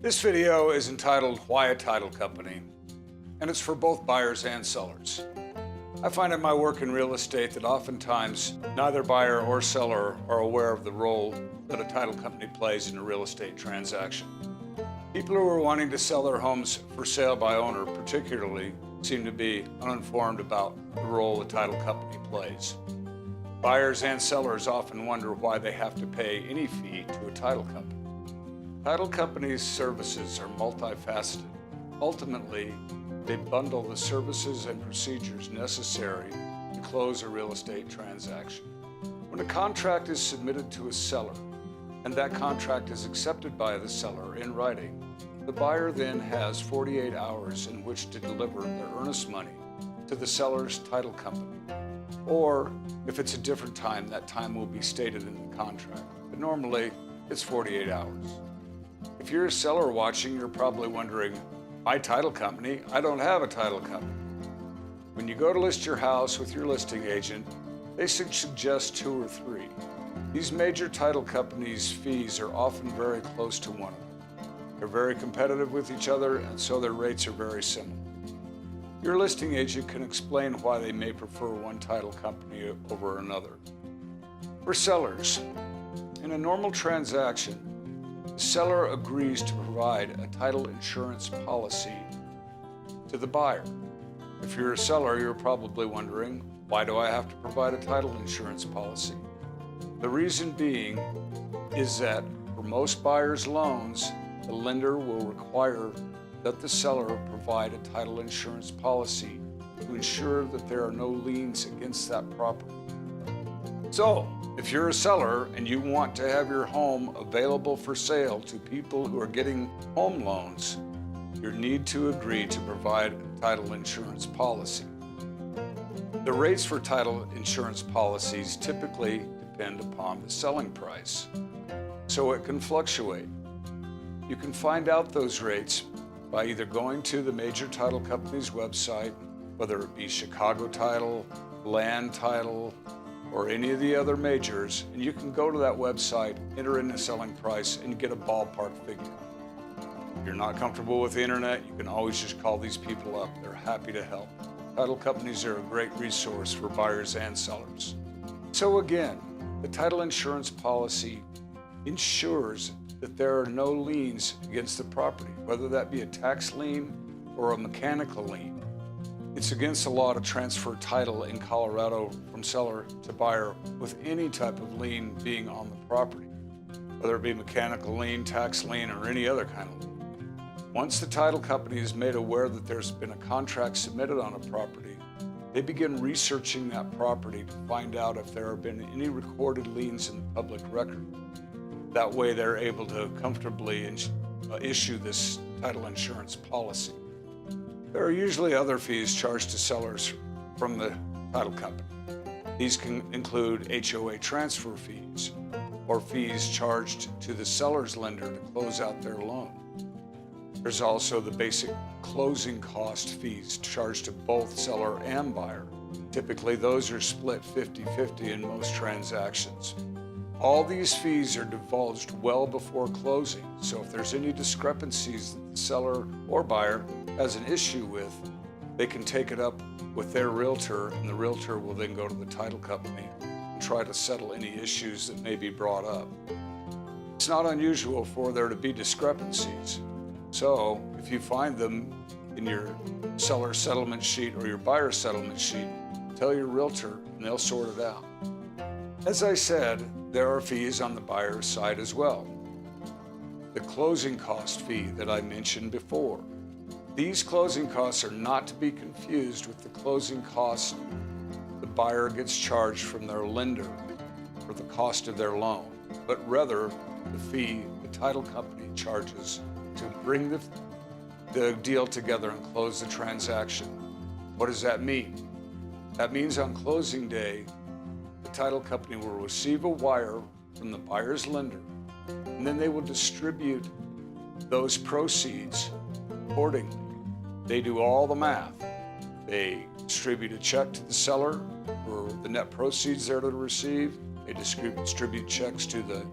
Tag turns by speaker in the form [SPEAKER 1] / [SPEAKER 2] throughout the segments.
[SPEAKER 1] This video is entitled Why a Title Company, and it's for both buyers and sellers. I find in my work in real estate that oftentimes neither buyer or seller are aware of the role that a title company plays in a real estate transaction. People who are wanting to sell their homes for sale by owner particularly seem to be uninformed about the role a title company plays. Buyers and sellers often wonder why they have to pay any fee to a title company. Title companies' services are multifaceted. Ultimately, they bundle the services and procedures necessary to close a real estate transaction. When a contract is submitted to a seller, and that contract is accepted by the seller in writing, the buyer then has 48 hours in which to deliver their earnest money to the seller's title company. Or, if it's a different time, that time will be stated in the contract. But normally, it's 48 hours. If you're a seller watching, you're probably wondering, my title company? I don't have a title company. When you go to list your house with your listing agent, they suggest 2 or 3. These major title companies' fees are often very close to one another. They're very competitive with each other, and so their rates are very similar. Your listing agent can explain why they may prefer one title company over another. For sellers, in a normal transaction, the seller agrees to provide a title insurance policy to the buyer. If you're a seller, you're probably wondering, why do I have to provide a title insurance policy? The reason being is that for most buyers' loans, the lender will require that the seller provide a title insurance policy to ensure that there are no liens against that property. So, if you're a seller and you want to have your home available for sale to people who are getting home loans, you need to agree to provide a title insurance policy. The rates for title insurance policies typically depend upon the selling price, so it can fluctuate. You can find out those rates by either going to the major title company's website, whether it be Chicago Title, Land Title, or any of the other majors, and you can go to that website, enter in the selling price, and get a ballpark figure. If you're not comfortable with the internet, you can always just call these people up. They're happy to help. Title companies are a great resource for buyers and sellers. So again, the title insurance policy ensures that there are no liens against the property, whether that be a tax lien or a mechanical lien. It's against the law to transfer title in Colorado from seller to buyer with any type of lien being on the property, whether it be mechanical lien, tax lien, or any other kind of lien. Once the title company is made aware that there's been a contract submitted on a property, they begin researching that property to find out if there have been any recorded liens in the public record. That way they're able to comfortably issue this title insurance policy. There are usually other fees charged to sellers from the title company. These can include HOA transfer fees or fees charged to the seller's lender to close out their loan. There's also the basic closing cost fees charged to both seller and buyer. Typically, those are split 50-50 in most transactions. All these fees are divulged well before closing, so if there's any discrepancies that the seller or buyer has an issue with, they can take it up with their realtor, and the realtor will then go to the title company and try to settle any issues that may be brought up. It's not unusual for there to be discrepancies, so if you find them in your seller settlement sheet or your buyer settlement sheet, tell your realtor and they'll sort it out. As I said, there are fees on the buyer's side as well. The closing cost fee that I mentioned before. These closing costs are not to be confused with the closing costs the buyer gets charged from their lender for the cost of their loan, but rather the fee the title company charges to bring the deal together and close the transaction. What does that mean? That means on closing day, the title company will receive a wire from the buyer's lender, and then they will distribute those proceeds accordingly. They do all the math. They distribute a check to the seller for the net proceeds they're to receive. They distribute checks to the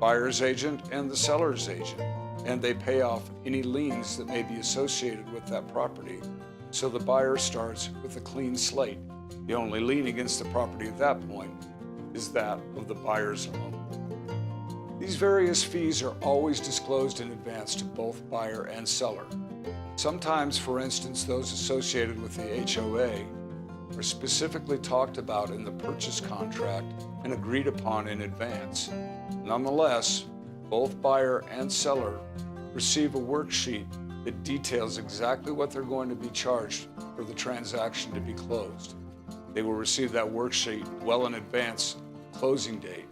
[SPEAKER 1] buyer's agent and the seller's agent. and they pay off any liens that may be associated with that property. So the buyer starts with a clean slate. The only lien against the property at that point is that of the buyer's loan. These various fees are always disclosed in advance to both buyer and seller. Sometimes, for instance, those associated with the HOA are specifically talked about in the purchase contract and agreed upon in advance. Nonetheless, both buyer and seller receive a worksheet that details exactly what they're going to be charged for the transaction to be closed. They will receive that worksheet well in advance of closing date,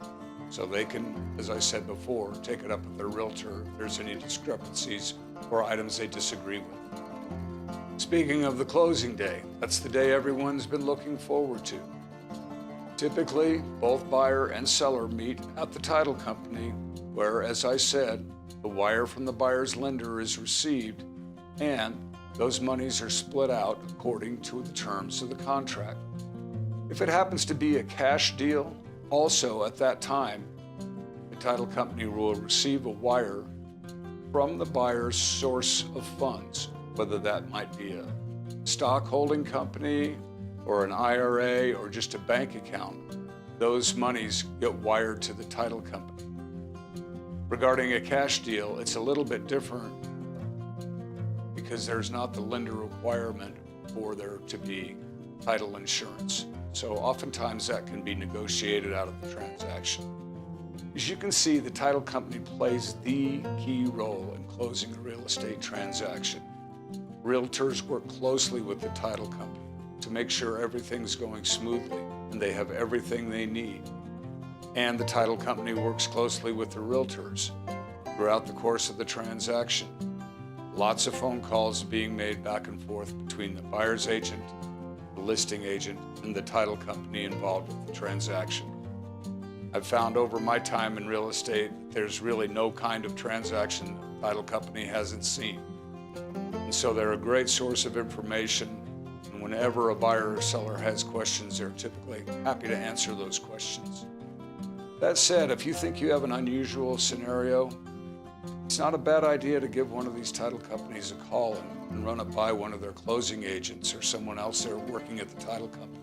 [SPEAKER 1] so they can, as I said before, take it up with their realtor if there's any discrepancies or items they disagree with. Speaking of the closing day, that's the day everyone's been looking forward to. Typically, both buyer and seller meet at the title company where, as I said, the wire from the buyer's lender is received and those monies are split out according to the terms of the contract. If it happens to be a cash deal, also at that time, the title company will receive a wire from the buyer's source of funds, whether that might be a stock holding company or an IRA or just a bank account. Those monies get wired to the title company. Regarding a cash deal, it's a little bit different because there's not the lender requirement for there to be title insurance. So oftentimes that can be negotiated out of the transaction. As you can see, the title company plays the key role in closing a real estate transaction. Realtors work closely with the title company to make sure everything's going smoothly and they have everything they need. And the title company works closely with the realtors throughout the course of the transaction. Lots of phone calls being made back and forth between the buyer's agent, the listing agent, and the title company involved with the transaction. I've found over my time in real estate, there's really no kind of transaction the title company hasn't seen. And so they're a great source of information, and whenever a buyer or seller has questions, they're typically happy to answer those questions. That said, if you think you have an unusual scenario, it's not a bad idea to give one of these title companies a call and run it by one of their closing agents or someone else there working at the title company.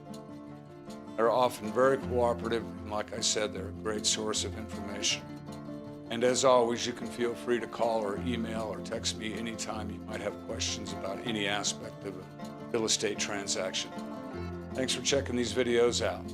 [SPEAKER 1] They're often very cooperative, and like I said, they're a great source of information. And as always, you can feel free to call or email or text me anytime you might have questions about any aspect of a real estate transaction. Thanks for checking these videos out.